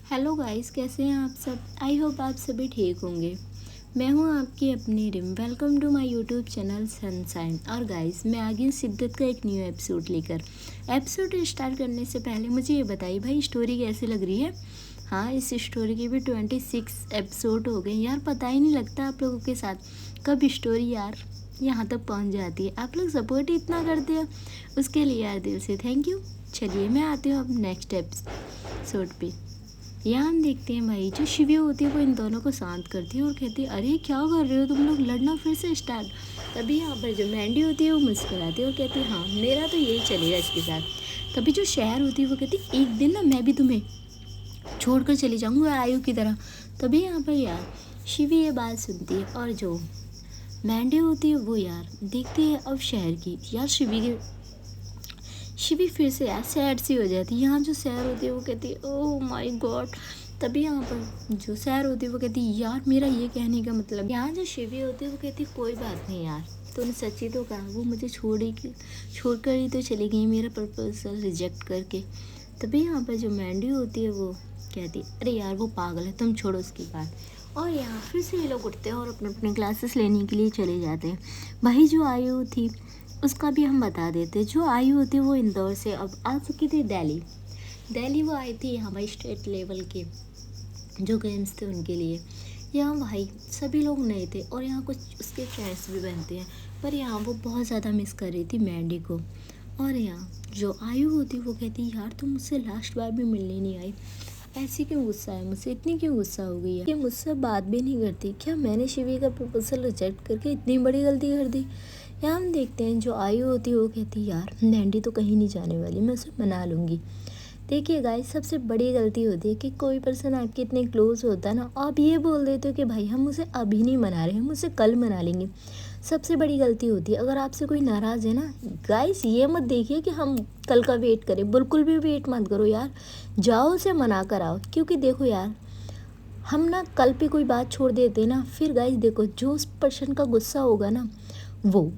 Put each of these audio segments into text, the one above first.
Hello guys, कैसे हैं आप सब। आई होप आप सभी ठीक होंगे। मैं हूं आपकी अपनी Rim. Welcome to my YouTube channel Sunshine. और गाइस, मैं आ गई हूं शिद्दत का एक न्यू एपिसोड लेकर। एपिसोड स्टार्ट करने से पहले मुझे ये बताइए भाई, स्टोरी कैसी लग रही है। हाँ, इस स्टोरी के भी 26 एपिसोड हो गए यार। पता ही नहीं लगता आप लोगों के साथ कब स्टोरी यार यहाँ तक पहुँच जाती है। आप लोग सपोर्ट ही इतना करते हो, उसके लिए यार दिल से थैंक यू। चलिए मैं आती हूँ अब नेक्स्ट एपिसोड पे। यहाँ हम देखते हैं भाई, जो शिवी होती है वो इन दोनों को शांत करती है और कहती है अरे क्या कर रहे हो तुम लोग, लड़ना फिर से स्टार्ट। तभी यहाँ पर जो मैंडी होती है वो मुस्कुराती है और कहती है हाँ, मेरा तो यही चलेगा इसके साथ। तभी जो शहर होती है वो कहती है एक दिन ना मैं भी तुम्हें छोड़कर चली जाऊँगा आयु की तरह। तभी यहाँ पर यार शिवी ये बात सुनती है और जो मैंडी होती है वो यार देखती है अब शहर की। यार शिवी फिर से यार सैड सी हो जाती है। यहाँ जो सैर होती है वो कहती है ओह माय गॉड। तभी यहाँ पर जो सैर होती है वो कहती है यार मेरा ये कहने का मतलब। यहाँ जो शिवी होती है वो कहती है कोई बात नहीं यार, तूने सच्ची तो कहा, वो मुझे छोड़कर ही तो चली गई मेरा प्रपोजल रिजेक्ट करके। तभी यहाँ पर जो मैंडी होती है वो कहती है अरे यार वो पागल है, तुम छोड़ो उसकी बात। और यहाँ फिर से ये लोग उठते हैं और अपने अपने क्लासेस लेने के लिए चले जाते हैं। वही जो आयु थी उसका भी हम बता देते। जो आयु होती है वो इंदौर से अब आ चुकी थी दिल्ली वो आई थी यहाँ भाई स्टेट लेवल के जो गेम्स थे उनके लिए। यहाँ भाई सभी लोग नए थे और यहाँ कुछ उसके फ्रेंड्स भी बनते हैं, पर यहाँ वो बहुत ज़्यादा मिस कर रही थी मैंडी को। और यहाँ जो आयु होती वो कहती यार तुम मुझसे लास्ट बार भी मिलने नहीं आई, ऐसी क्यों गुस्सा है मुझसे, इतनी क्यों गुस्सा हो गई है कि मुझसे बात भी नहीं करती। क्या मैंने शिवी का प्रपोजल रिजेक्ट करके इतनी बड़ी गलती कर दी। यहाँ हम देखते हैं जो आयु होती है वो कहती है यार मैंडी तो कहीं नहीं जाने वाली, मैं उसे मना लूँगी। देखिए गाइस, सबसे बड़ी गलती होती है कि कोई पर्सन आपके इतने क्लोज होता है ना, आप ये बोल देते हो कि भाई हम उसे अभी नहीं मना रहे, हम उसे कल मना लेंगे। सबसे बड़ी गलती होती है। अगर आपसे कोई नाराज़ है ना गाइस, ये मत देखिए कि हम कल का वेट करें, बिल्कुल भी वेट मत करो यार, जाओ उसे मना कर आओ। क्योंकि देखो यार, हम ना कल पे कोई बात छोड़ देते ना, फिर गाइस देखो जो उस पर्सन का गुस्सा होगा ना वो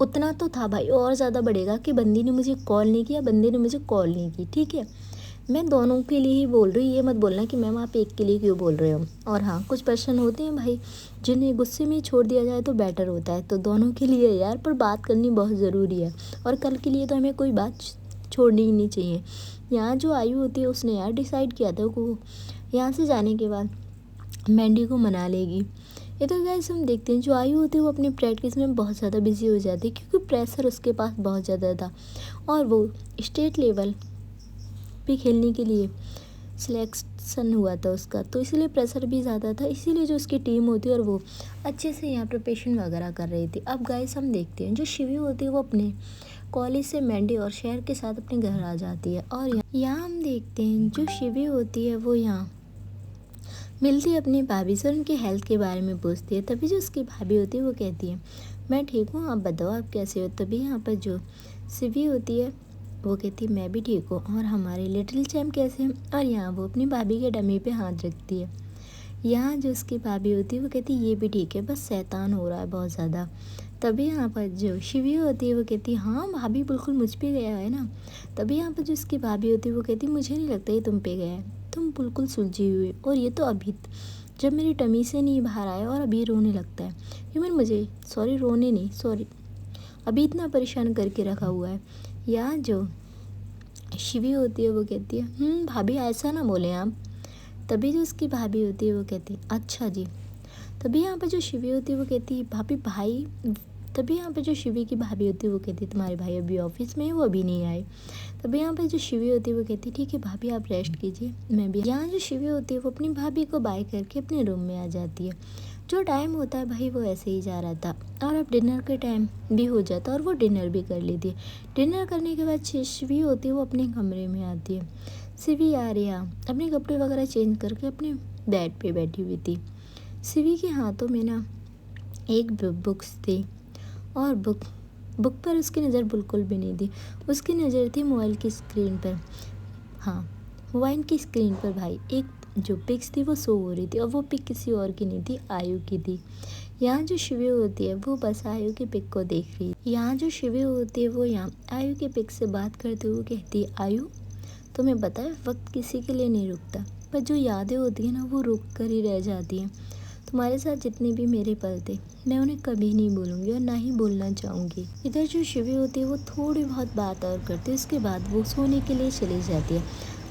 उतना तो था भाई और ज़्यादा बढ़ेगा कि बंदी ने मुझे कॉल नहीं किया, बंदे ने मुझे कॉल नहीं की। ठीक है, मैं दोनों के लिए ही बोल रही हूँ, ये मत बोलना कि मैम आप एक के लिए क्यों बोल रहे हो। और हाँ, कुछ पर्सन होते हैं भाई जिन्हें गुस्से में ही छोड़ दिया जाए तो बेटर होता है, तो दोनों के लिए यार, पर बात करनी बहुत ज़रूरी है और कल के लिए तो हमें कोई बात छोड़नी ही नहीं चाहिए। यहाँ जो आयु होती है उसने यार डिसाइड किया था वो यहाँ से जाने के बाद मैंडी को मना लेगी। इधर गाइस हम देखते हैं जो आयु होती है वो अपनी प्रैक्टिस में बहुत ज़्यादा बिजी हो जाती है क्योंकि प्रेशर उसके पास बहुत ज़्यादा था और वो स्टेट लेवल पे खेलने के लिए सिलेक्शन हुआ था उसका, तो इसीलिए प्रेशर भी ज़्यादा था। इसीलिए जो उसकी टीम होती है और वो अच्छे से यहाँ प्रिपरेशन वगैरह कर रही थी। अब गाइस हम देखते हैं जो शिवी होती है वो अपने कॉलेज से मैंडी और शहर के साथ अपने घर आ जाती है। और यहाँ हम देखते हैं जो शिवी होती है वो यहाँ मिलती है अपनी भाभी से, उनकी हेल्थ के बारे में पूछती है। तभी जो उसकी भाभी होती है वो कहती है मैं ठीक हूँ, आप बताओ आप कैसे हो। तभी यहाँ पर जो शिवी होती है वो कहती है मैं भी ठीक हूँ, और हमारे लिटिल चैम्प कैसे हैं। और यहाँ वो अपनी भाभी के डमी पे हाथ रखती है। यहाँ जो उसकी भाभी होती है वो कहती है ये भी ठीक है, बस शैतान हो रहा है बहुत ज़्यादा। तभी यहाँ पर जो शिवी होती है वो कहती है हाँ भाभी बिल्कुल मुझ पे गया है ना। तभी यहाँ पर जो उसकी भाभी होती है वो कहती है मुझे नहीं लगता ये तुम पे गया है, तुम बिल्कुल सुलझी हुई, और ये तो अभी जब मेरी टमी से नहीं बाहर आया और अभी रोने लगता है। ह्यूमन मुझे सॉरी रोने नहीं, सॉरी अभी इतना परेशान करके रखा हुआ है। यहाँ जो शिवी होती है वो कहती है भाभी ऐसा ना बोलें आप। तभी जो उसकी भाभी होती है वो कहती है अच्छा जी। तभी यहाँ पर जो शिवी होती है वो कहती है भाभी भाई। तभी यहाँ पर जो शिवी की भाभी होती है वो कहती है तुम्हारे भाई अभी ऑफिस में है, वो अभी नहीं आए। तभी यहाँ पर जो शिवी होती है वो कहती है ठीक है भाभी आप रेस्ट कीजिए, मैं भी। यहाँ जो शिवी होती है वो अपनी भाभी को बाय करके अपने रूम में आ जाती है। जो टाइम होता है भाई वो ऐसे ही जा रहा था और अब डिनर के टाइम भी हो जाता और वो डिनर भी कर लेती है। डिनर करने के बाद शिवी होती है वो अपने कमरे में आती है। शिवी आ रही अपने कपड़े वगैरह चेंज करके अपने बेड पे बैठी हुई थी। शिवी के हाथों में ना एक बुक्स थी और बुक पर उसकी नज़र बिल्कुल भी नहीं थी। उसकी नज़र थी मोबाइल की स्क्रीन पर। हाँ, मोबाइल की स्क्रीन पर भाई एक जो पिक्स थी वो शो हो रही थी और वो पिक किसी और की नहीं थी, आयु की थी। यहाँ जो शिवी होती है वो बस आयु के पिक को देख रही है। यहाँ जो शिवी होती है वो यहाँ आयु के पिक से बात करते हुए कहती है आयु तुम्हें पता है वक्त किसी के लिए नहीं रुकता, पर जो यादें होती हैं ना वो रुक कर ही रह जाती हैं। तुम्हारे साथ जितने भी मेरे पल थे मैं उन्हें कभी नहीं भूलूंगी और ना ही भूलना चाहूँगी। इधर जो शिवी होती है वो थोड़ी बहुत बात और करती है, उसके बाद वो सोने के लिए चली जाती है।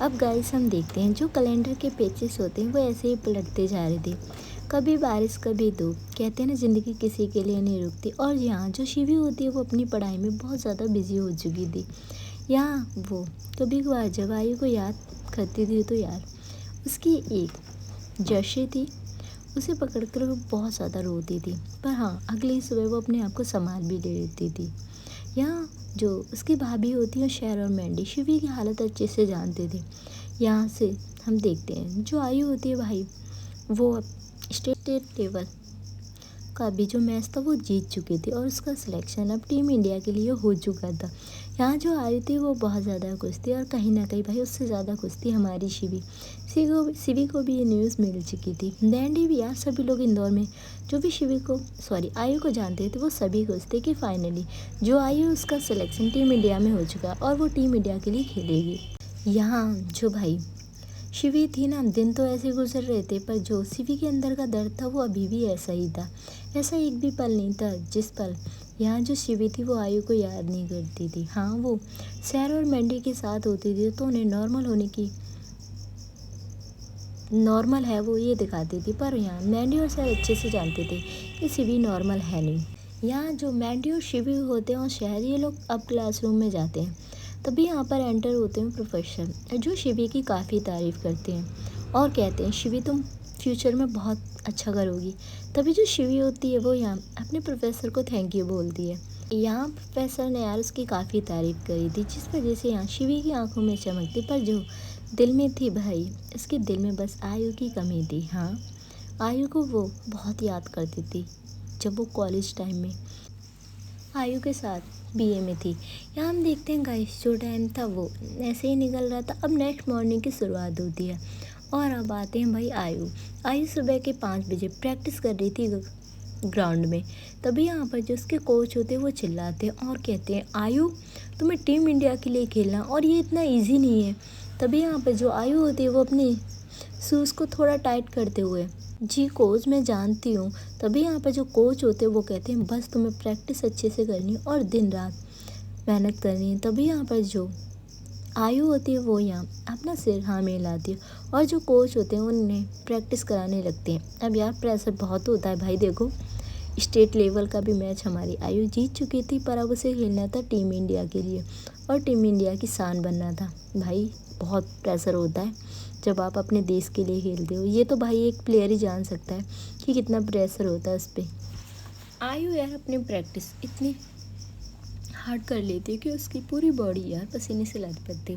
अब गाइस हम देखते हैं जो कैलेंडर के पेजेस होते हैं वो ऐसे ही पलटते जा रहे थे, कभी बारिश कभी धूप। कहते हैं ना ज़िंदगी किसी के लिए नहीं रुकती। और यहाँ जो शिवी होती है वो अपनी पढ़ाई में बहुत ज़्यादा बिजी हो चुकी थी। यहाँ वो कभी कभार जब आयु को याद करती थी तो यार उसकी एक जर्सी थी, उसे पकड़कर वो बहुत ज़्यादा रोती थी। पर हाँ अगली सुबह वो अपने आप को संभाल भी ले लेती थी। यहाँ जो उसकी भाभी होती है शहर और मैंडी शिवी की हालत अच्छे से जानते थे। यहाँ से हम देखते हैं जो आयु होती है भाई वो अब स्टेट लेवल का भी जो मैच था वो जीत चुकी थी और उसका सिलेक्शन अब टीम इंडिया के लिए हो चुका था। यहाँ जो आयु थी वो बहुत ज़्यादा खुश थी और कहीं ना कहीं भाई उससे ज़्यादा खुश थी हमारी शिवी को भी ये न्यूज़ मिल चुकी थी। मैंडी भी यार सभी लोग इंदौर में जो भी आयु को जानते थे वो सभी खुश थे कि फाइनली जो आयु उसका सिलेक्शन टीम इंडिया में हो चुका और वो टीम इंडिया के लिए खेलेगी। यहाँ जो भाई शिवी थी ना दिन तो ऐसे गुजर रहे थे, पर जो शिवी के अंदर का दर्द था वो अभी भी ऐसा ही था। ऐसा एक भी पल नहीं था जिस पल यहाँ जो शिवी थी वो आयु को याद नहीं करती थी। हाँ वो सैर और मैंडी के साथ होती थी तो उन्हें नॉर्मल है वो ये दिखाती थी, पर यहाँ मैंडी और सैर अच्छे से जानते थे कि शिवी नॉर्मल है नहीं। यहाँ जो मैंडी और शिवी होते हैं और शहर ये लोग अब क्लासरूम में जाते हैं, तभी यहाँ पर एंटर होते हैं प्रोफेसर जो शिवी की काफ़ी तारीफ़ करते हैं और कहते हैं शिवी तुम फ्यूचर में बहुत अच्छा करोगी। तभी जो शिवी होती है वो यहाँ अपने प्रोफेसर को थैंक यू बोलती है। यहाँ प्रोफेसर ने यार उसकी काफ़ी तारीफ़ करी थी जिस वजह से यहाँ शिवी की आंखों में चमक थी, पर जो दिल में थी भाई उसके दिल में बस आयु की कमी थी। हाँ आयु को वो बहुत याद करती थी जब वो कॉलेज टाइम में आयु के साथ बीए में थी। यहाँ हम देखते हैं गाइस जो टाइम था वो ऐसे ही निकल रहा था। अब नेक्स्ट मॉर्निंग की शुरुआत होती है और अब आते हैं भाई आयु सुबह के 5 बजे प्रैक्टिस कर रही थी ग्राउंड में। तभी यहाँ पर जो उसके कोच होते हैं वो चिल्लाते हैं और कहते हैं आयु तुम्हें टीम इंडिया के लिए खेलना और ये इतना ईजी नहीं है। तभी यहाँ पर जो आयु होती है वो अपने शूज़ को थोड़ा टाइट करते हुए जी कोच मैं जानती हूँ। तभी यहाँ पर जो कोच होते हैं वो कहते हैं बस तुम्हें प्रैक्टिस अच्छे से करनी है और दिन रात मेहनत करनी है। तभी यहाँ पर जो आयु होती है वो यहाँ अपना सिर हाँ में हिलाती है और जो कोच होते हैं उन्हें प्रैक्टिस कराने लगते हैं। अब यार प्रेशर बहुत होता है भाई। देखो स्टेट लेवल का भी मैच हमारी आयु जीत चुकी थी, पर अब उसे खेलना था टीम इंडिया के लिए और टीम इंडिया की शान बनना था। भाई बहुत प्रेशर होता है जब आप अपने देश के लिए खेलते हो। ये तो भाई एक प्लेयर ही जान सकता है कि कितना प्रेशर होता है उस पर। आयु यार अपनी प्रैक्टिस इतनी हार्ड कर लेती है कि उसकी पूरी बॉडी यार पसीने से लथपथ थी।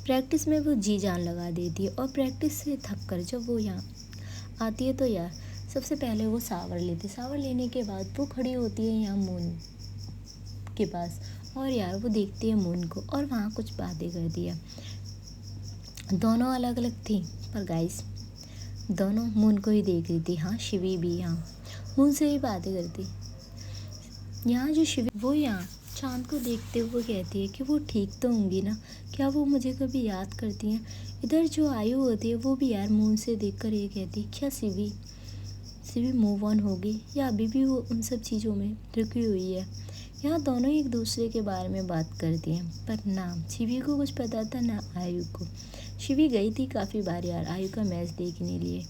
प्रैक्टिस में वो जी जान लगा देती है और प्रैक्टिस से थक कर जब वो यहाँ आती है तो यार सबसे पहले वो शावर लेती है। शावर लेने के बाद वो खड़ी होती है यहाँ मून के पास और यार वो देखती है मून को और वहाँ कुछ बातें करती है। दोनों अलग अलग थी पर गाइस दोनों मून को ही देख रही थी। हाँ शिवी भी यहाँ मून से ही बातें करती। यहाँ जो शिवी वो यहाँ चांद को देखते हुए कहती है कि वो ठीक तो होंगी ना, क्या वो मुझे कभी याद करती हैं। इधर जो आयु होती है वो भी यार मून से देखकर ये कहती है क्या शिवी मूव ऑन होगी या अभी भी वो उन सब चीज़ों में रुकी हुई है। यहाँ दोनों एक दूसरे के बारे में बात करती हैं, पर ना शिवी को कुछ पता था ना आयु को। शिवी गई थी काफ़ी बार यार आयु का मैच देखने लिए,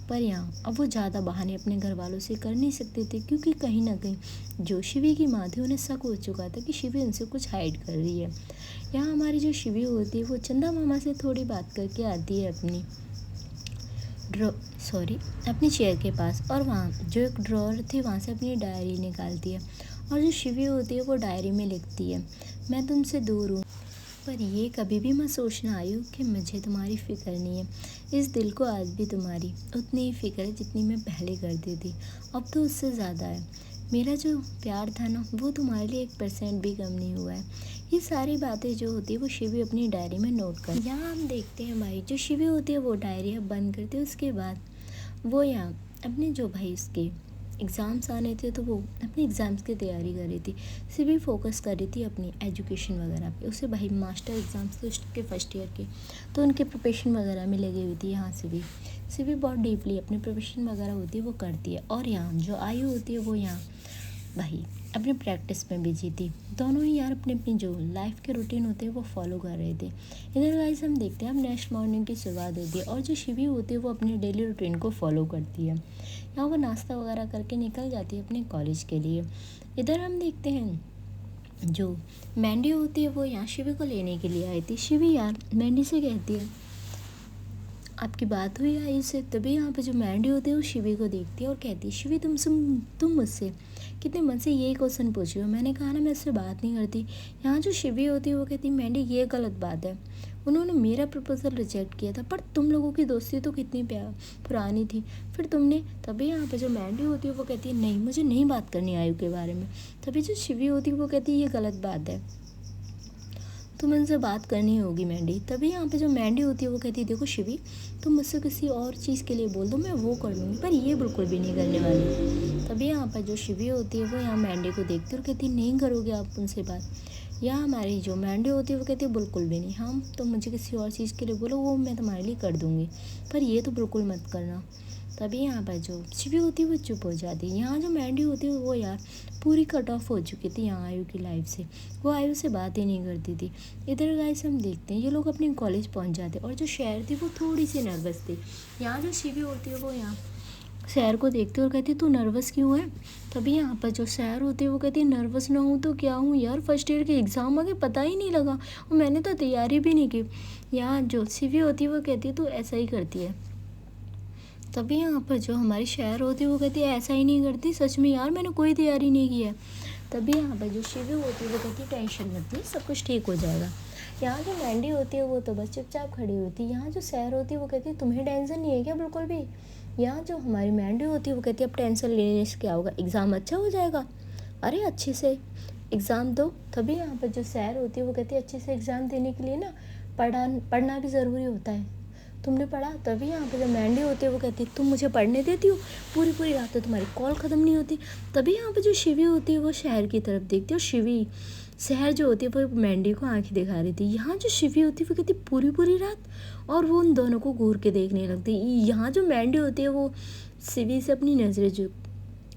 पर यहाँ अब वो ज़्यादा बहाने अपने घर वालों से कर नहीं सकते थे क्योंकि कहीं ना कहीं जो शिवी की माँ थी उन्हें शक हो चुका था कि शिवी उनसे कुछ हाइड कर रही है। यहाँ हमारी जो शिवी होती है वो चंदा मामा से थोड़ी बात करके आती है अपनी चेयर के पास और वहाँ जो एक ड्रॉअर थी वहाँ से अपनी डायरी निकालती है और जो शिवी होती है वो डायरी में लिखती है मैं तुमसे दूर हूँ पर ये कभी भी मत सोचना आयु कि मुझे तुम्हारी फ़िक्र नहीं है। इस दिल को आज भी तुम्हारी उतनी ही फ़िक्र है जितनी मैं पहले करती थी, अब तो उससे ज़्यादा है। मेरा जो प्यार था ना वो तुम्हारे लिए 1% भी कम नहीं हुआ है। ये सारी बातें जो होती है वो शिवी अपनी डायरी में नोट कर। यहाँ हम देखते हैं भाई जो शिवी होती है वो डायरी अब बंद करती है। उसके बाद वो यहाँ अपने जो भाई उसके एग्ज़ाम्स आने थे तो वो अपने एग्ज़ाम्स की तैयारी कर रही थी। सिर्फ फोकस कर रही थी अपनी एजुकेशन वगैरह पे। उसे भाई मास्टर एग्ज़ाम्स थे उसके फर्स्ट ईयर के, तो उनके प्रिपरेशन वगैरह में लगी हुई थी। यहाँ से भी बहुत डीपली अपनी प्रिपरेशन वगैरह होती है वो करती है, और यहाँ जो आयु होती है वो यहाँ भाई अपने प्रैक्टिस में बिजी थी। दोनों ही यार अपनी अपनी जो लाइफ के रूटीन होते हैं वो फॉलो कर रहे थे। इधर गाइस हम देखते हैं अब नेक्स्ट मॉर्निंग की शुरुआत होती है, और जो शिवी होती है वो अपनी डेली रूटीन को फॉलो करती है। यहाँ वो नाश्ता वगैरह करके निकल जाती है अपने कॉलेज के लिए। इधर हम देखते हैं जो मैंडी होती है वो यहाँ शिवी को लेने के लिए आई थी। शिवी यार मैंडी से कहती है आपकी बात हुई आई से। तभी यहाँ पे जो मैंडी होती है वो शिवी को देखती है और कहती है शिवी तुम मुझसे कितने मन से यही क्वेश्चन पूछ रही हो। मैंने कहा ना मैं उससे बात नहीं करती। यहाँ जो शिवी होती है वो कहती है मैंडी ये गलत बात है, उन्होंने मेरा प्रपोजल रिजेक्ट किया था, पर तुम लोगों की दोस्ती तो कितनी पुरानी थी, फिर तुमने। तभी यहाँ पे जो मैंडी होती है वो कहती है नहीं मुझे नहीं बात करनी आयु के बारे में। तभी जो शिवी होती है वो कहती है ये गलत बात है, तो मुझसे बात करनी होगी मैंडी। तभी यहाँ पे जो मैंडी होती है वो कहती है देखो शिवी तुम मुझसे किसी और चीज़ के लिए बोल दो मैं वो कर लूँगी, पर ये बिल्कुल भी नहीं करने वाली। तभी यहाँ पर जो शिवी होती है वो यहाँ मैंडी को देखती है और कहती है नहीं करोगे आप उनसे बात। यहाँ हमारी जो मैंडी होती है वो कहती है बिल्कुल भी नहीं, हाँ तो मुझे किसी और चीज़ के लिए बोलो वो मैं तुम्हारे लिए कर दूँगी, पर ये तो बिल्कुल मत करना। तभी यहाँ पर जो शिवी होती है वो चुप हो जाती है। यहाँ जो मैंडी होती है वो यार पूरी कट ऑफ हो चुकी थी यहाँ आयु की लाइफ से, वो आयु से बात ही नहीं करती थी। इधर गाइस हम देखते हैं ये लोग अपने कॉलेज पहुँच जाते, और जो शहर थी वो थोड़ी सी नर्वस थी। यहाँ जो शिवी होती है वो यहाँ शहर को देखती है और कहती है तू नर्वस क्यों है। तभी यहाँ पर जो शहर होती है वो कहती है नर्वस ना हूँ तो क्या हूँ यार, फर्स्ट ईयर के एग्ज़ाम आगे पता ही नहीं लगा और मैंने तो तैयारी भी नहीं की। यहाँ जो शिवी होती है वो कहती है तू ऐसा ही करती है। तभी यहाँ पर जो हमारी शहर होती है वो कहती है ऐसा ही नहीं करती, सच में यार मैंने कोई तैयारी नहीं की है। तभी यहाँ पर जो शिवी होती है वो कहती है टेंशन मत ले सब कुछ ठीक हो जाएगा। यहाँ जो मैंडी होती है वो तो बस चुपचाप खड़ी होती है। यहाँ जो शहर होती है वो कहती है तुम्हें टेंशन नहीं है क्या बिल्कुल भी। यहाँ जो हमारी मैंडी होती है वो कहती है अब टेंशन लेने से क्या होगा, एग्ज़ाम अच्छा हो जाएगा, अरे अच्छे से एग्ज़ाम दो। तभी यहाँ पर जो शहर होती है वो कहती है अच्छे से एग्ज़ाम देने के लिए ना पढ़ना भी ज़रूरी होता है, तुमने पढ़ा। तभी यहाँ पे जो मैंडी होती है वो कहती है तुम मुझे पढ़ने देती हो, पूरी पूरी रात तो तुम्हारी कॉल ख़त्म नहीं होती। तभी यहाँ पे जो शिवी होती है वो शहर की तरफ देखती है, और शिवी शहर जो होती है वो मैंडी को आंखें दिखा रही थी। यहाँ जो शिवी होती है वो कहती पूरी पूरी रात, और वो उन दोनों को घूर के देखने लगती। यहाँ जो मैंडी होती है वो शिवी से अपनी नज़रें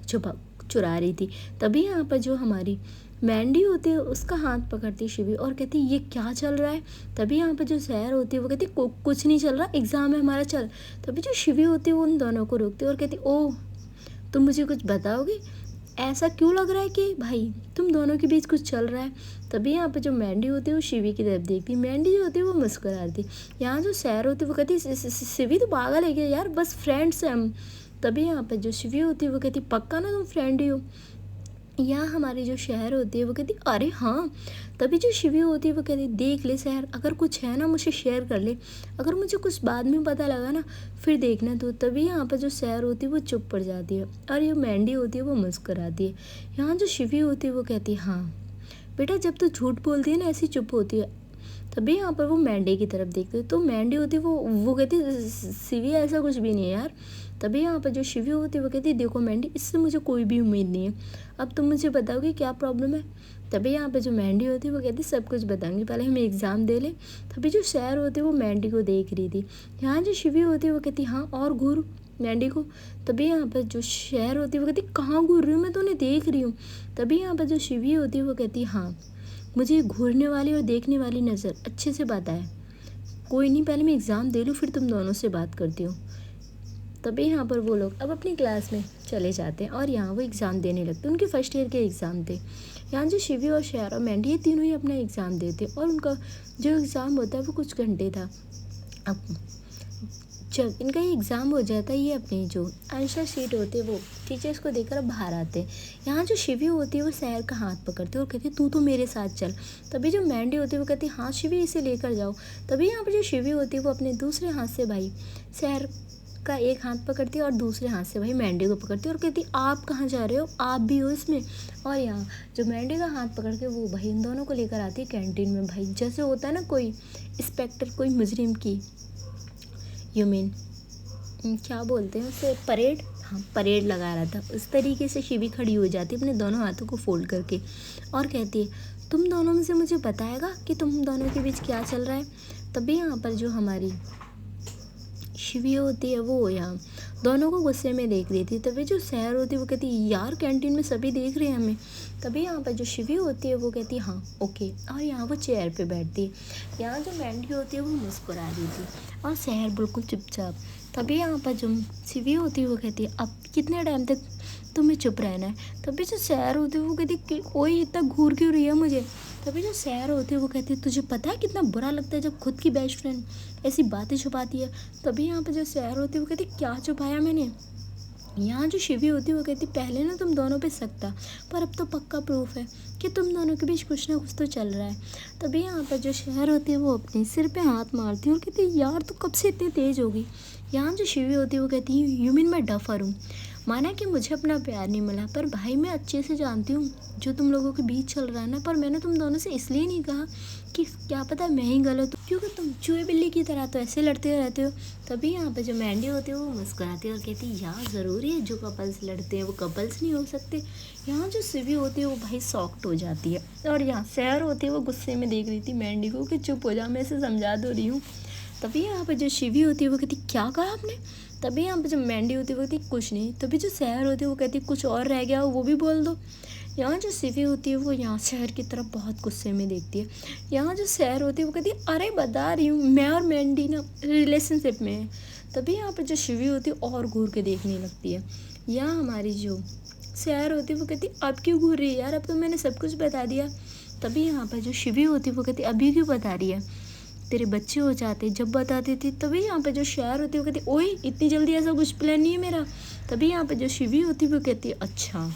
चुरा रही थी। तभी यहाँ पर जो हमारी मैंडी होती है उसका हाथ पकड़ती शिवी और कहती ये क्या चल रहा है। तभी यहाँ पर जो शहर होती है वो कहती कुछ नहीं चल रहा, एग्ज़ाम है हमारा चल। तभी जो शिवी होती है वो उन दोनों को रोकती है और कहती ओह तुम मुझे कुछ बताओगे, ऐसा क्यों लग रहा है कि भाई तुम दोनों के बीच कुछ चल रहा है। तभी यहाँ पर जो मैंडी होती है वो शिवी की तरफ देखती, मैंडी जो होती है वो मुस्कुराती। यहाँ जो शहर होती है वो कहती शिवी तो पागल है क्या यार, बस फ्रेंड्स हैं हम। तभी यहाँ पर जो शिवी होती है वो कहती पक्का ना तुम फ्रेंड ही हो। यहाँ हमारी जो शहर होती है वो कहती अरे हाँ। तभी जो शिवी होती है वो कहती देख ले शहर, अगर कुछ है ना मुझे शेयर कर ले, अगर मुझे कुछ बाद में पता लगा ना फिर देखना तो। तभी यहाँ पर जो शहर होती है वो चुप पड़ जाती है, और ये मैंडी होती है वो मुस्कुराती है। यहाँ जो शिवी होती है वो कहती है हाँ बेटा जब तू झूठ बोलती है ना ऐसी चुप होती है। तभी यहाँ पर वो मैंडी की तरफ देखते हैं, तो मैंडी होती है वो कहती शिवी ऐसा कुछ भी नहीं है यार। तभी यहाँ पर जो शिवी होती है वो कहती है देखो मैंडी इससे मुझे कोई भी उम्मीद नहीं है, अब तुम मुझे बताओगे क्या प्रॉब्लम है। तभी यहाँ पे जो मैंडी होती है वो कहती है सब कुछ बताऊंगी, पहले हम एग्ज़ाम दे लें। तभी जो शहर होती है वो मैंडी को देख रही थी। यहाँ जो शिवी होती है वो कहती हाँ और घूर मैंडी को। तभी यहाँ पर जो शहर होती है वो कहती कहाँ घूर रही हूँ, मैं तो उन्हें देख रही हूँ। तभी यहाँ पर जो शिवी होती है वो कहती हाँ मुझे घूरने वाली और देखने वाली नज़र अच्छे से पता है, कोई नहीं पहले मैं एग्ज़ाम दे लूँ फिर तुम दोनों से बात करती हूँ। तभी यहाँ पर वो लोग अब अपनी क्लास में चले जाते हैं और यहाँ वो एग्ज़ाम देने लगते हैं। उनके फर्स्ट ईयर के एग्ज़ाम थे। यहाँ जो शिवी और शहर और मैंडी ये तीनों ही अपना एग्ज़ाम देते और उनका जो एग्ज़ाम होता है वो कुछ घंटे था। अब जब इनका ये एग्ज़ाम हो जाता है ये अपनी जो आंसर शीट होती है वो टीचर्स को देकर अब बाहर आते हैं। यहाँ जो शिवी होती है वो शहर का हाथ पकड़ती है और कहती है तू तो मेरे साथ चल। तभी जो मैंडी होती है वो कहती है हाँ शिवी इसे लेकर जाओ। तभी यहाँ पर जो शिवी होती है वो अपने दूसरे हाथ से भाई शहर का एक हाथ पकड़ती है और दूसरे हाथ से भाई मैंडी को पकड़ती है और कहती आप कहाँ जा रहे हो, आप भी हो इसमें। और यहाँ जो मैंडी का हाथ पकड़ के वो भाई इन दोनों को लेकर आती है कैंटीन में। भाई जैसे होता है ना कोई इंस्पेक्टर कोई मुजरिम की, यू मीन क्या बोलते हैं उसे, परेड, हाँ परेड लगा रहा था। उस तरीके से शिवी खड़ी हो जाती है अपने दोनों हाथों को फोल्ड करके और कहती है तुम दोनों में से मुझे बताएगा कि तुम दोनों के बीच क्या चल रहा है। तभी यहाँ पर जो हमारी शिवी होती है वो यहाँ दोनों को गुस्से में देख रही थी। तभी जो सैर होती है वो कहती है यार कैंटीन में सभी देख रहे हैं हमें। तभी यहाँ पर जो शिवी होती है वो कहती है हाँ ओके, और यहाँ वो चेयर पे बैठती है। यहाँ जो मैंडी होती है वो मुस्कुरा रही थी और सैर बिल्कुल चुपचाप। तभी यहाँ पर जो शिवी होती है वो कहती है अब कितने टाइम तक तुम्हें चुप रहना है। तभी जो सैर होती है वो कहती है कोई इतना घूर क्यों रही है मुझे। तभी जो सैर होती है वो कहती है तुझे पता है कितना बुरा लगता है जब खुद की बेस्ट फ्रेंड ऐसी बातें छुपाती है। तभी यहाँ पर जो सैर होती है वो कहती है क्या छुपाया मैंने। यहाँ जो शिवी होती है वो कहती पहले ना तुम दोनों पे शक था पर अब तो पक्का प्रूफ है कि तुम दोनों के बीच कुछ ना कुछ तो चल रहा है। तभी यहाँ पर जो शहर होती है वो अपने सिर पे हाथ मारती है और कहती है यार तू कब से इतनी तेज़ होगी। यहाँ जो शिवी होती है वो कहती है यू मीन मैं डफर हूँ। माना कि मुझे अपना प्यार नहीं मिला पर भाई मैं अच्छे से जानती हूँ जो तुम लोगों के बीच चल रहा है ना, पर मैंने तुम दोनों से इसलिए नहीं कहा कि क्या पता मैं ही गलत हूँ, क्योंकि तुम चूहे बिल्ली की तरह तो ऐसे लड़ते रहते हो। तभी यहाँ पे जो मैंडी होती है वो मुस्कुराती है और कहती है यार ज़रूरी है जो कपल्स लड़ते हैं वो कपल्स नहीं हो सकते। यहाँ जो शिवी होती है वो भाई सॉफ्ट हो जाती है और यहाँ सैर होती है वो गुस्से में देख रही थी मैंडी को कि चुप हो जा, मैं इसे समझा दो रही हूँ। तभी यहाँ पर जो शिवी होती है वो कहती क्या कहा आपने। तभी यहाँ पर जो मैंडी होती है वो कहती कुछ नहीं। तभी जो सैर होती है वो कहती कुछ और रह गया हो वो भी बोल दो। यहाँ जो शिवी होती है वो यहाँ शहर की तरफ बहुत गुस्से में देखती है। यहाँ जो सैर होती है वो कहती है अरे बता रही हूँ मैं और मैंडी ना रिलेशनशिप में है। तभी यहाँ पर जो शिवी होती है और घूर के देखने लगती है। यहाँ हमारी जो सैर होती है वो कहती अब क्यों घूर रही है यार, अब तो मैंने सब कुछ बता दिया। तभी यहाँ पर जो शिवी होती है वो कहती अभी क्यों बता रही है, तेरे बच्चे हो जाते जब बताती थी। तभी यहाँ पे जो शहर होती है वो कहती ओए इतनी जल्दी ऐसा कुछ प्लान नहीं है मेरा। तभी यहाँ पे जो शिवी होती है वो कहती है अच्छा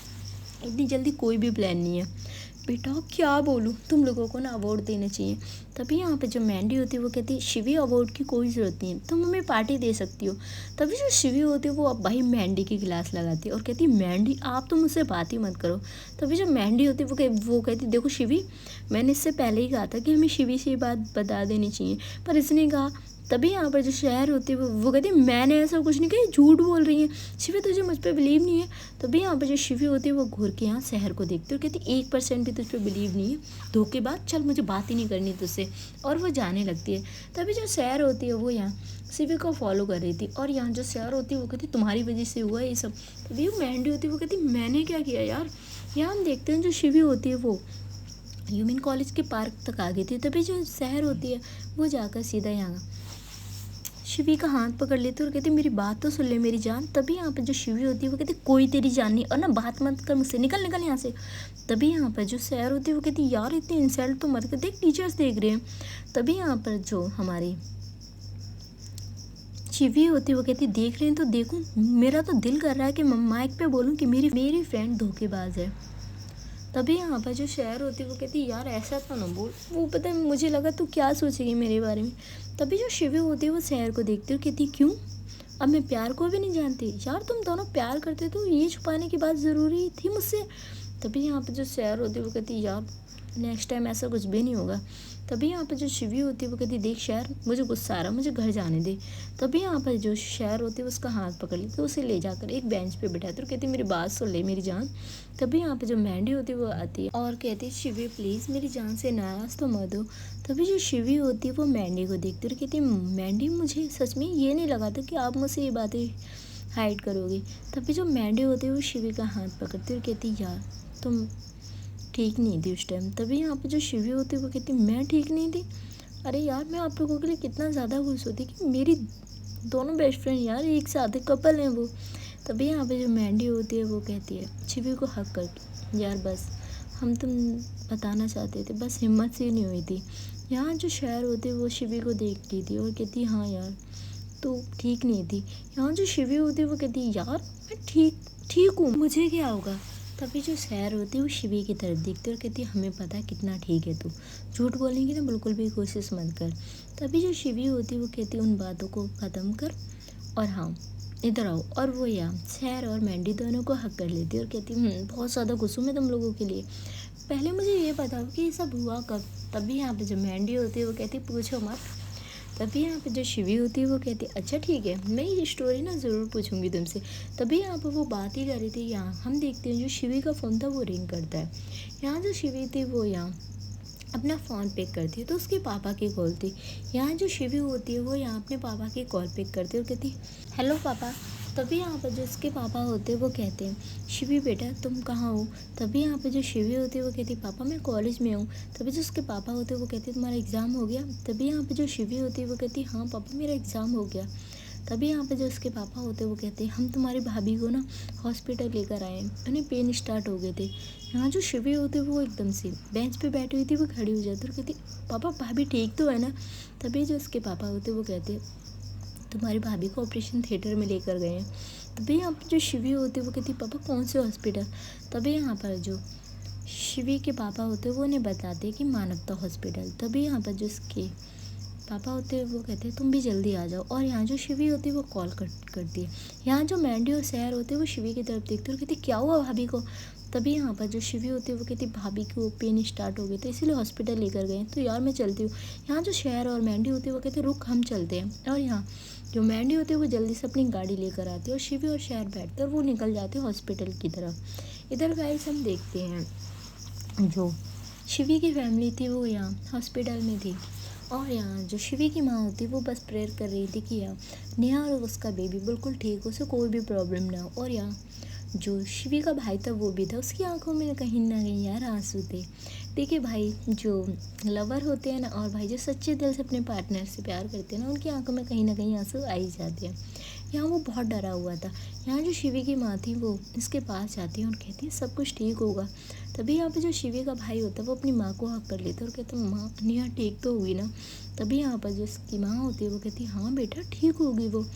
इतनी जल्दी कोई भी प्लान नहीं है। बेटा क्या बोलूँ, तुम लोगों को ना अवार्ड देने चाहिए। तभी यहाँ पे जो मैंडी होती है वो कहती है शिवी अवार्ड की कोई ज़रूरत नहीं है, तुम हमें पार्टी दे सकती हो। तभी जो शिवी होती है वो अब भाई मैंडी की गिलास लगाती है और कहती है मैंडी आप तो मुझसे बात ही मत करो। तभी जो मैंडी होती है वो कहती देखो शिवी मैंने इससे पहले ही कहा था कि हमें शिवी से ये बात बता देनी चाहिए पर इसने कहा। तभी यहाँ पर जो शहर होती है वो कहती है मैंने ऐसा कुछ नहीं कहा, झूठ बोल रही है शिवी, तुझे मुझ पर बिलीव नहीं है। तभी यहाँ पर जो शिवी होती है वो घूर के यहाँ शहर को देखती है और कहती 1% भी तुझ पर बिलीव नहीं है, धोखेबाज, चल मुझे बात ही नहीं करनी तुझसे, और वो जाने लगती है। तभी जो शहर होती है वो यहाँ शिवी को फॉलो कर रही थी और यहाँ जो शहर होती है वो कहती तुम्हारी वजह से हुआ ये सब। तभी वो मैंडी होती है वो कहती मैंने क्या किया यार। यहाँ हम देखते हैं जो शिवी होती है वो ह्यूमन कॉलेज के पार्क तक आ गई थी। तभी जो शहर होती है वो जाकर सीधा यहाँ शिवी का हाथ पकड़ लेती है और कहती मेरी बात तो सुन ले मेरी जान। तभी यहाँ पर जो शिवी होती है वो कहती कोई तेरी जान नहीं और ना बात मत कर मुझसे, निकल निकल यहाँ से। तभी यहाँ पर जो शहर होती है वो कहती यार इतनी इंसल्ट तो मत कर, देख टीचर्स देख रहे हैं। तभी यहाँ पर जो हमारी शिवी होती है वो कहती देख रहे हैं तो देखूँ, मेरा तो दिल कर रहा है कि माइक पे बोलूँ कि मेरी फ्रेंड धोखेबाज है। तभी यहाँ पर जो शहर होती है वो कहती यार ऐसा तो ना बोल, वो पता है मुझे लगा तू क्या सोचेगी मेरे बारे में। तभी जो शिवी होती है वो शहर को देखती है और कहती क्यों अब मैं प्यार को भी नहीं जानती यार, तुम दोनों प्यार करते तो ये छुपाने की बात ज़रूरी थी मुझसे। तभी यहाँ पर जो शहर होती है वो कहती यार नेक्स्ट टाइम ऐसा कुछ भी नहीं होगा। तभी यहाँ पर जो शिवी होती है वो कहती देख शहर मुझे गुस्सा आ रहा, मुझे घर जाने दे। तभी यहाँ पर जो शहर होती है उसका हाथ पकड़ लेती है, उसे ले जाकर एक बेंच पे बैठाती है और कहती मेरी बात सुन ले मेरी जान। तभी यहाँ पर जो मैंडी होती है वो आती है और कहती है शिवी प्लीज़ मेरी जान से नाराज़ तो मत हो। तभी जो शिवी होती है वो मैंडी को देखती है और कहती मैंडी मुझे सच में ये नहीं लगा था कि आप मुझसे ये बातें हाइड करोगे। तभी जो मैंडी होती है वो शिवी का हाथ पकड़ती है और कहती यार तुम ठीक नहीं थी उस टाइम। तभी यहाँ पे जो शिवी होती है वो कहती मैं ठीक नहीं थी, अरे यार मैं आप लोगों के लिए कितना ज़्यादा खुश होती कि मेरी दोनों बेस्ट फ्रेंड यार एक साथ कपल हैं वो। तभी यहाँ पे जो मैंडी होती है वो कहती है शिवी को हक करके यार बस हम तुम बताना चाहते थे, बस हिम्मत से नहीं हुई थी। यहाँ जो शहर होती है वो शिवी को देखती थी और कहती हाँ यार तो ठीक नहीं थी। यहाँ जो शिवी होती है वो कहती यार मैं ठीक हूँ, मुझे क्या होगा। तभी जो शहर होती है वो शिवी की तरफ देखती है और कहती है हमें पता है कितना ठीक है तू, झूठ बोलने की ना बिल्कुल भी कोशिश मत कर। तभी जो शिवी होती है वो कहती है उन बातों को ख़त्म कर और हाँ इधर आओ, और वो यहाँ शहर और मैंडी दोनों को हक कर लेती है और कहती बहुत ज़्यादा गुस्सा मैं तुम लोगों के लिए, पहले मुझे ये बताओ कि ये सब हुआ कब। तभी यहाँ पे जो मैंडी होती है वो कहती पूछो मत, तभी यहाँ पे जो शिवी होती है वो कहती है अच्छा ठीक है, मैं ये स्टोरी ना ज़रूर पूछूंगी तुमसे। तभी यहाँ पर वो बात ही कर रही थी, यहाँ हम देखते हैं जो शिवी का फ़ोन था वो रिंग करता है। यहाँ जो शिवी थी वो यहाँ अपना फ़ोन पिक करती है तो उसके पापा की कॉल थी। यहाँ जो शिवी होती है वो यहाँ अपने पापा की कॉल पिक करती है और कहती हेलो पापा। तभी यहाँ पर जो उसके पापा होते हैं वो कहते हैं शिवी बेटा तुम कहाँ हो। तभी यहाँ पे जो शिवी होती है वो कहती है पापा मैं कॉलेज में हूँ। तभी जो उसके पापा होते हैं वो कहते हैं तुम्हारा एग्ज़ाम हो गया। तभी यहाँ पे जो शिवी होती है वो कहती है हाँ पापा मेरा एग्ज़ाम हो गया। तभी यहाँ पे जो उसके पापा होते हैं वो कहते हैं हम तुम्हारी भाभी को ना हॉस्पिटल लेकर आए, उन्हें पेन स्टार्ट हो गए थे। यहाँ जो शिवी होती है वो एकदम से बेंच पे बैठी हुई थी वो खड़ी हो जाती और कहती पापा भाभी ठीक तो है ना। तभी जो उसके पापा होते वो कहते तुम्हारी भाभी को ऑपरेशन थिएटर में लेकर गए हैं। तभी यहाँ पर जो शिवी होती है वो कहती पापा कौन से हॉस्पिटल। तभी यहाँ पर जो शिवी के पापा होते हैं वो उन्हें बताते हैं कि मानवता हॉस्पिटल। तभी यहाँ पर जो उसके पापा होते हैं वो कहते हैं तुम भी जल्दी आ जाओ। और यहाँ जो शिवी होती है वो कॉल करती है। यहाँ जो मैंडी और सैर होते हैं वो शिवी की तरफ देखते हैं और कहते क्या हुआ भाभी को। तभी यहाँ पर जो शिवी होती है वो कहती भाभी को पेन स्टार्ट हो गए थे इसीलिए हॉस्पिटल लेकर गए तो यार मैं चलती हूँ। यहाँ जो शहर और मैंडी होती है वो कहते रुक हम चलते हैं। और यहाँ जो मैंडी होती है वो जल्दी से अपनी गाड़ी लेकर आती है और शिवी और शहर बैठते हैं और वो निकल जाते हैं हॉस्पिटल की तरफ। इधर गाइस हम देखते हैं जो शिवी की फैमिली थी वो यहाँ हॉस्पिटल में थी और यहाँ जो शिवी की माँ होती वो बस प्रेयर कर रही थी कि यहाँ नेहा और उसका बेबी बिल्कुल ठीक हो, उसे कोई भी प्रॉब्लम ना हो। और यहाँ जो शिवी का भाई था वो भी था, उसकी आंखों में कहीं ना कहीं यार आंसू थे। देखिए भाई जो लवर होते हैं ना और भाई जो सच्चे दिल से अपने पार्टनर से प्यार करते हैं ना उनकी आंखों में कहीं ना कहीं आंसू आ ही जाते हैं। यहाँ वो बहुत डरा हुआ था। यहाँ जो शिवी की माँ थी वो इसके पास जाती है और कहती है सब कुछ ठीक होगा। तभी यहाँ पे जो शिवी का भाई होता है वो अपनी माँ को हक कर लेता है और कहता है माँ नेहा ठीक तो होगी ना। तभी यहाँ पर जो उसकी माँ होती है वो कहती है हाँ बेटा ठीक होगी वो।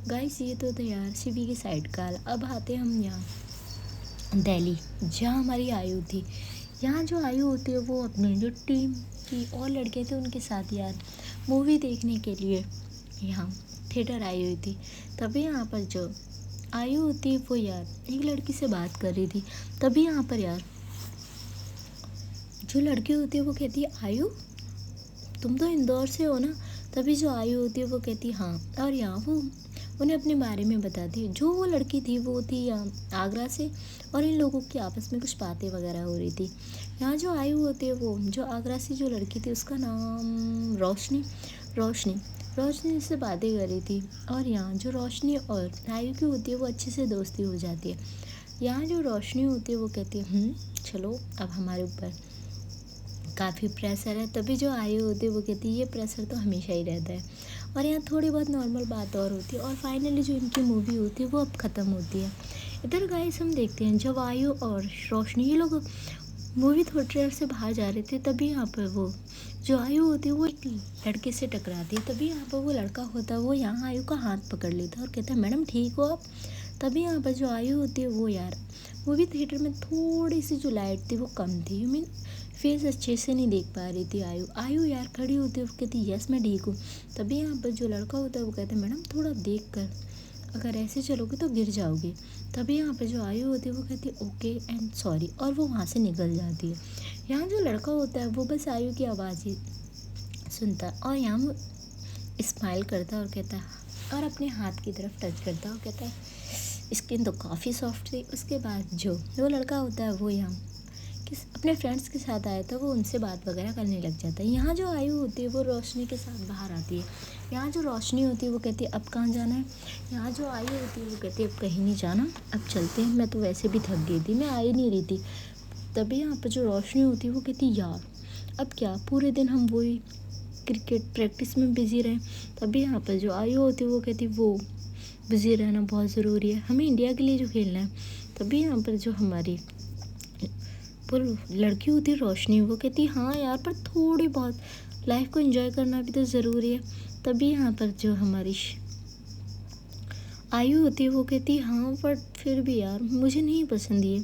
गाइस ये तो था यार शिवी की साइड का। अब आते हैं हम यहाँ दिल्ली जहाँ हमारी आयु थी। यहाँ जो आयु होती है वो अपनी जो टीम की और लड़के थे उनके साथ यार मूवी देखने के लिए यहाँ थिएटर आई हुई थी। तभी यहाँ पर जो आयु होती है वो यार एक लड़की से बात कर रही थी। तभी यहाँ पर यार जो लड़की होती है वो कहती है आयु तुम तो इंदौर से हो ना। तभी जो आयु होती है वो कहती है हाँ। और यहाँ वो उन्हें अपने बारे में बताती है। जो वो लड़की थी वो थी यहाँ आगरा से और इन लोगों की आपस में कुछ बातें वगैरह हो रही थी। यहाँ जो आयु होती है वो जो आगरा से जो लड़की थी उसका नाम रोशनी से बातें कर रही थी। और यहाँ जो रोशनी और आयु की होती है वो अच्छे से दोस्ती हो जाती है। यहाँ जो रोशनी होती है वो कहती है चलो अब हमारे ऊपर काफ़ी प्रेशर है। तभी जो आयु होती है वो कहती है ये प्रेशर तो हमेशा ही रहता है। और यहाँ थोड़ी बहुत नॉर्मल बात और होती है और फाइनली जो इनकी मूवी होती है वो अब ख़त्म होती है। इधर गाइस हम देखते हैं जब आयु और रोशनी ये लोग मूवी थिएटर से बाहर जा रहे थे तभी यहाँ पर वो जो आयु होती है वो एक लड़के से टकराती है। तभी यहाँ पर वो लड़का होता है वो यहाँ आयु का हाथ पकड़ लेता है और कहता है मैडम ठीक हो आप। तभी यहाँ पर जो आयु होती है वो यार मूवी थिएटर में थोड़ी सी जो लाइट थी वो कम थी, यू मीन फेस अच्छे से नहीं देख पा रही थी आयु यार खड़ी होती है वो कहती यस मैं ठीक हूँ। तभी यहाँ पर जो लड़का होता है वो कहता है मैडम थोड़ा देख कर, अगर ऐसे चलोगे तो गिर जाओगे। तभी यहाँ पे जो आयु होती है वो कहती है ओके एंड सॉरी और वो वहाँ से निकल जाती है। यहाँ जो लड़का होता है वो बस आयु की आवाज़ ही सुनता है और यहाँ वो स्माइल करता है और कहता है और अपने हाथ की तरफ टच करता है और कहता है स्किन तो काफ़ी सॉफ्ट थी। उसके बाद जो वो लड़का होता है वो यहाँ अपने फ्रेंड्स के साथ आया था वो उनसे बात वगैरह करने लग जाता है। यहाँ जो आयु होती है वो रोशनी के साथ बाहर आती है। यहाँ जो रोशनी होती है वो कहती है अब कहाँ जाना है। यहाँ जो आयु होती है वो कहती है अब कहीं नहीं जाना, अब चलते हैं, मैं तो वैसे भी थक गई थी, मैं आ ही नहीं रही थी। तभी यहाँ पर जो रोशनी होती है वो कहती है यार अब क्या पूरे दिन हम वही क्रिकेट प्रैक्टिस में बिज़ी रहें। तभी यहाँ पर जो आयु होती है वो कहती है वो बिज़ी रहना बहुत ज़रूरी है, हमें इंडिया के लिए जो खेलना है। तभी यहाँ पर जो हमारी वो लड़की होती है रोशनी वो कहती है हाँ यार पर थोड़ी बहुत लाइफ को एंजॉय करना भी तो ज़रूरी है। तभी यहाँ पर जो हमारी आयु होती है वो कहती है हाँ बट फिर भी यार मुझे नहीं पसंद ये।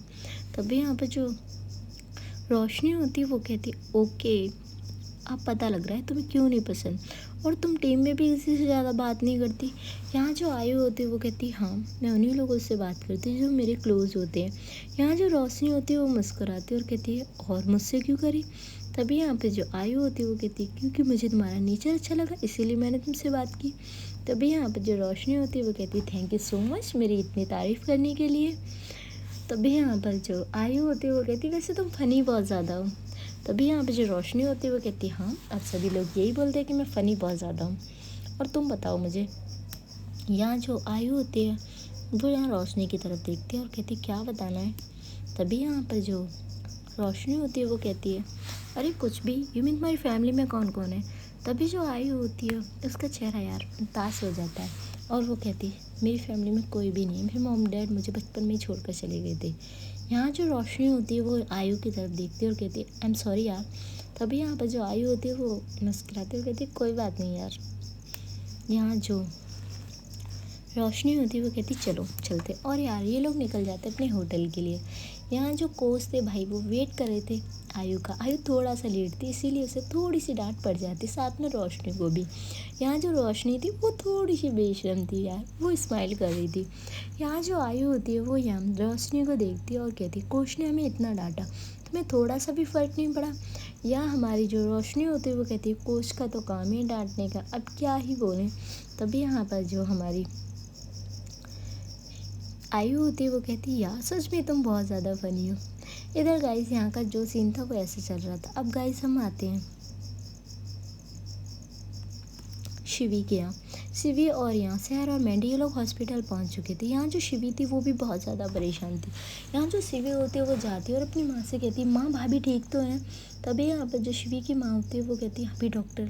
तभी यहाँ पर जो रोशनी होती है वो कहती है ओके अब पता लग रहा है तुम्हें क्यों नहीं पसंद और तुम टीम में भी किसी से ज़्यादा बात नहीं करती। यहाँ जो आयु होती है वो कहती है हाँ मैं उन्हीं लोगों से बात करती हूँ जो मेरे क्लोज़ होते हैं। यहाँ जो रोशनी होती है वो मुस्कुराती है और कहती है और मुझसे क्यों करी। तभी यहाँ पे जो आयु होती है वो कहती है क्योंकि मुझे तुम्हारा नेचर अच्छा लगा इसीलिए मैंने तुमसे बात की। तभी यहाँ पे जो रोशनी होती है वो कहती है थैंक यू सो मच मेरी इतनी तारीफ़ करने के लिए। तभी यहाँ पर जो आयु होती है वो कहती है वैसे तुम फ़नी बहुत ज़्यादा हो। तभी यहाँ पे जो रोशनी होती है वो कहती है हाँ अब सभी लोग यही बोलते हैं कि मैं फ़नी बहुत ज़्यादा हूँ। और तुम बताओ मुझे। यहाँ जो आयु होती है वो यहाँ रोशनी की तरफ देखती है और कहती है क्या बताना है। तभी यहाँ पर जो रोशनी होती है वो कहती है अरे कुछ भी, यू मीन तुम्हारी फैमिली में कौन कौन है। तभी जो आयु होती है उसका चेहरा यार उदास हो जाता है और वो कहती है मेरी फैमिली में कोई भी नहीं है, मेरे मॉम डैड मुझे बचपन में ही छोड़ कर चले गए थे। यहाँ जो रोशनी होती है वो आयु की तरफ देखती है और कहती है आई एम सॉरी यार। तभी यहाँ पर जो आयु होती है वो मुस्कुराती है और कहती है कोई बात नहीं यार। यहाँ जो रोशनी होती है वो कहती चलो चलते, और यार ये लोग निकल जाते अपने होटल के लिए। यहाँ जो कोच थे भाई वो वेट कर रहे थे आयु का। आयु थोड़ा सा लेट थी इसीलिए उसे थोड़ी सी डांट पड़ जाती, साथ में रोशनी को भी। यहाँ जो रोशनी थी वो थोड़ी सी बेशर्म थी यार, वो स्माइल कर रही थी। यहाँ जो आयु होती है वो यहाँ रोशनी को देखती है और कहती कोच ने हमें इतना डांटा, तुम्हें थोड़ा सा भी फ़र्क नहीं पड़ा। या हमारी जो रोशनी होती है वो कहती है कोच का तो काम ही डांटने का, अब क्या ही बोलें। तभी यहाँ पर जो हमारी आयु होती है वो कहती है यार सच में तुम बहुत ज़्यादा फ़नी हो। इधर गाइस यहाँ का जो सीन था वो ऐसे चल रहा था। अब गाइस हम आते हैं शिवी के यहाँ। शिवी और यहाँ शहर और मैंडी ये लोग हॉस्पिटल पहुँच चुके थे। यहाँ जो शिवी थी वो भी बहुत ज़्यादा परेशान थी। यहाँ जो शिवी होती है वो जाती है और अपनी माँ से कहती है माँ भाभी ठीक तो हैं। तभी यहाँ पर जो शिवी की माँ होती है वो कहती है अभी डॉक्टर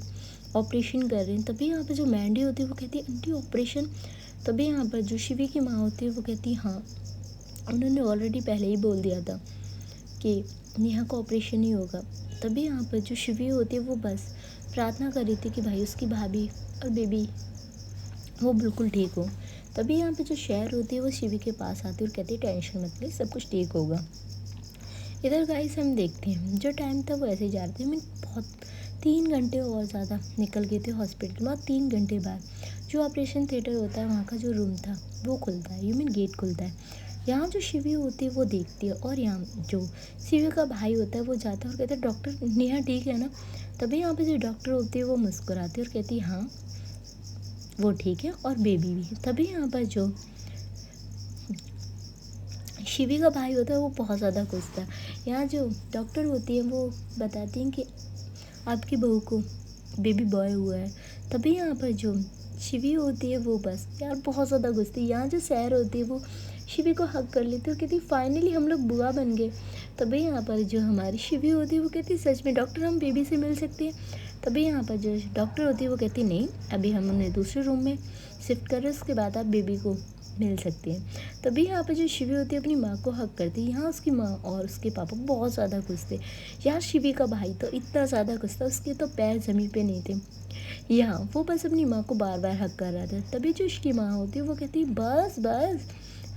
ऑपरेशन कर रहे हैं। तभी यहाँ पर जो मैंडी होती है वो कहती है आंटी ऑपरेशन। तभी यहाँ पर जो शिवी की माँ होती है वो कहती है हाँ उन्होंने ऑलरेडी पहले ही बोल दिया था कि नेहा को ऑपरेशन ही होगा। तभी यहाँ पर जो शिवी होती है वो बस प्रार्थना कर रही थी कि भाई उसकी भाभी और बेबी वो बिल्कुल ठीक हो। तभी यहाँ पे जो शहर होती है वो शिवी के पास आती है और कहती है टेंशन मत ले सब कुछ ठीक होगा। इधर गाइस हम देखते हैं जो टाइम था वो ऐसे ही जा रहे थे। मैं बहुत 3 घंटे और ज़्यादा निकल गए थे हॉस्पिटल में, और 3 घंटे बाद जो ऑपरेशन थिएटर होता है वहाँ का जो रूम था वो खुलता है, यू मीन गेट खुलता है। यहाँ जो शिवी होती है वो देखती है और यहाँ जो शिवी का भाई होता है वो जाता है और कहता है डॉक्टर नेहा ठीक है ना। तभी यहाँ पे जो डॉक्टर होती है वो मुस्कुराती है और कहती है हाँ वो ठीक है और बेबी भी। तभी यहाँ पर जो शिवी का भाई होता है वो बहुत ज़्यादा खुश था। यहाँ जो डॉक्टर होती है वो बताती हैं कि आपकी बहू को बेबी बॉय हुआ है। तभी यहाँ पर जो शिवी होती है वो बस यार बहुत ज़्यादा खुश थी। यहाँ जो सैर होती है वो शिवी को हक कर लेती है और कहती फाइनली हम लोग बुआ बन गए। तभी यहाँ पर जो हमारी शिवी होती है वो कहती सच में डॉक्टर हम बेबी से मिल सकते हैं। तभी यहाँ पर जो डॉक्टर होती है वो कहती नहीं अभी हम उन्हें दूसरे रूम में शिफ्ट कर रहे हैं, उसके बाद आप बेबी को मिल सकती हैं। तभी यहाँ पर जो शिवी होती है अपनी माँ को हक करती है। यहाँ उसकी माँ और उसके पापा बहुत ज़्यादा खुश थे। यार शिवी का भाई तो इतना ज़्यादा खुश था उसके तो पैर ज़मीन पे नहीं थे। यहाँ वो बस अपनी माँ को बार बार हक कर रहा था। तभी जो उसकी माँ होती है वो कहती है बस बस।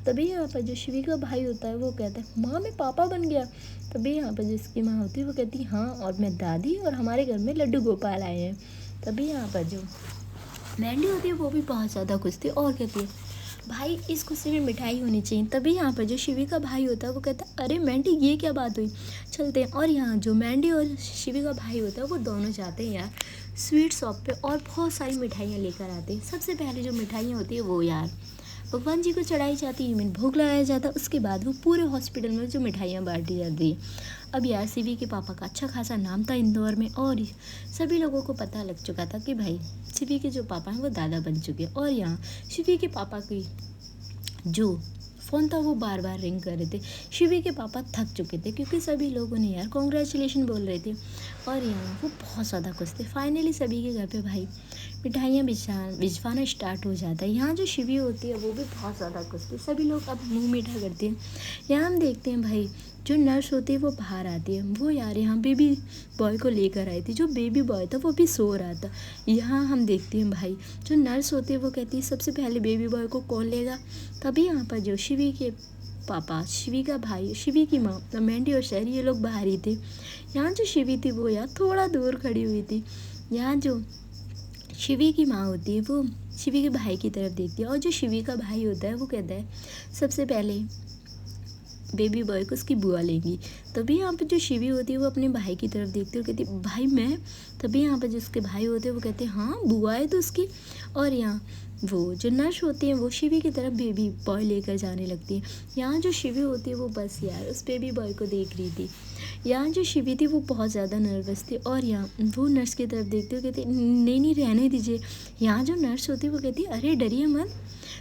तभी यहाँ पर जो शिवी का भाई होता है वो कहता है माँ मैं पापा बन गया। तभी यहाँ पर जिसकी माँ होती है वो कहती है हाँ और मैं दादी और हमारे घर में लड्डू गोपाल आए हैं। तभी यहाँ पर जो मैंडी होती है वो भी बहुत ज़्यादा खुश थी और कहती है भाई इस गुस्से में मिठाई होनी चाहिए। तभी यहाँ पर जो शिवी का भाई होता है वो कहता है अरे मैंडी ये क्या बात हुई, चलते हैं। और यहाँ जो मैंडी और शिवी का भाई होता है वो दोनों जाते हैं यार स्वीट शॉप पे और बहुत सारी मिठाइयाँ लेकर आते हैं। सबसे पहले जो मिठाइयाँ होती है वो यार भगवान जी को चढ़ाई जाती है, मीन भोग लगाया जाता है। उसके बाद वो पूरे हॉस्पिटल में जो मिठाइयाँ बांटी जाती है। अब यार शिवी के पापा का अच्छा खासा नाम था इंदौर में और सभी लोगों को पता लग चुका था कि भाई शिवी के जो पापा हैं वो दादा बन चुके हैं। और यहाँ शिवी के पापा की जो फ़ोन था वो बार बार रिंग कर रहे थे। शिवी के पापा थक चुके थे क्योंकि सभी लोग उन्हें यार कॉन्ग्रेचुलेशन बोल रहे थे और यहाँ वो बहुत ज़्यादा खुश थे। फाइनली सभी के घर पे भाई मिठाइयाँ भिजवाना स्टार्ट हो जाता है। यहाँ जो शिवी होती है वो भी बहुत ज़्यादा खुश थी। सभी लोग अब मुँह मीठा करते हैं। यहाँ हम देखते हैं भाई जो नर्स होती है वो बाहर आती है। वो यार यहाँ बेबी बॉय को लेकर आई थी। जो बेबी बॉय था वो भी सो रहा था। यहाँ हम देखते हैं भाई जो नर्स होती है वो कहती है सबसे पहले बेबी बॉय को कौन लेगा। तभी यहाँ पर जो शिवी के पापा, शिवी का भाई, शिवी की माँ मैंडी और शहरी ये लोग बाहर ही थे। यहाँ जो शिवी थी वो यार थोड़ा दूर खड़ी हुई थी। यहाँ जो शिवी की माँ होती है वो शिवी के भाई की तरफ देखती है और जो शिवी का भाई होता है वो कहता है सबसे पहले बेबी बॉय को उसकी बुआ लेंगी। तभी यहाँ पे जो शिवी होती है वो अपने भाई की तरफ देखती है और कहती है भाई मैं। तभी यहाँ पे जो उसके भाई होते हैं वो कहते हैं हाँ बुआ है तो उसकी। और यहाँ वो जो नर्स होती है वो शिवी की तरफ बेबी बॉय लेकर जाने लगती है। यहाँ जो शिवी होती है वो बस यार उस बेबी बॉय को देख रही थी। यहाँ जो शिवी थी वो बहुत ज़्यादा नर्वस थी और यहाँ वो नर्स की तरफ देखती हुए कहती नहीं नहीं रहने दीजिए। यहाँ जो नर्स होती है वो कहती है अरे डरिए मत।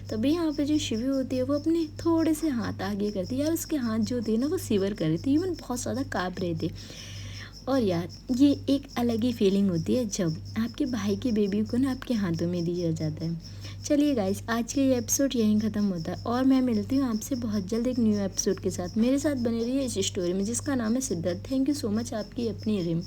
तभी यहाँ पे जो शिवी होती है वो अपने थोड़े से हाथ आगे करती है यार, उसके हाथ जो थे ना वो सिवर कर रहे थे, इवन बहुत ज़्यादा काँप रहे थे। और यार ये एक अलग ही फीलिंग होती है जब आपके भाई के बेबी को ना आपके हाथों में दिया जाता है। चलिए गाइस, आज का ये एपिसोड यहीं ख़त्म होता है और मैं मिलती हूँ आपसे बहुत जल्द एक न्यू एपिसोड के साथ। मेरे साथ बने रहिए इस स्टोरी में जिसका नाम है Siddharth. Thank you so much आपकी अपनी रिम।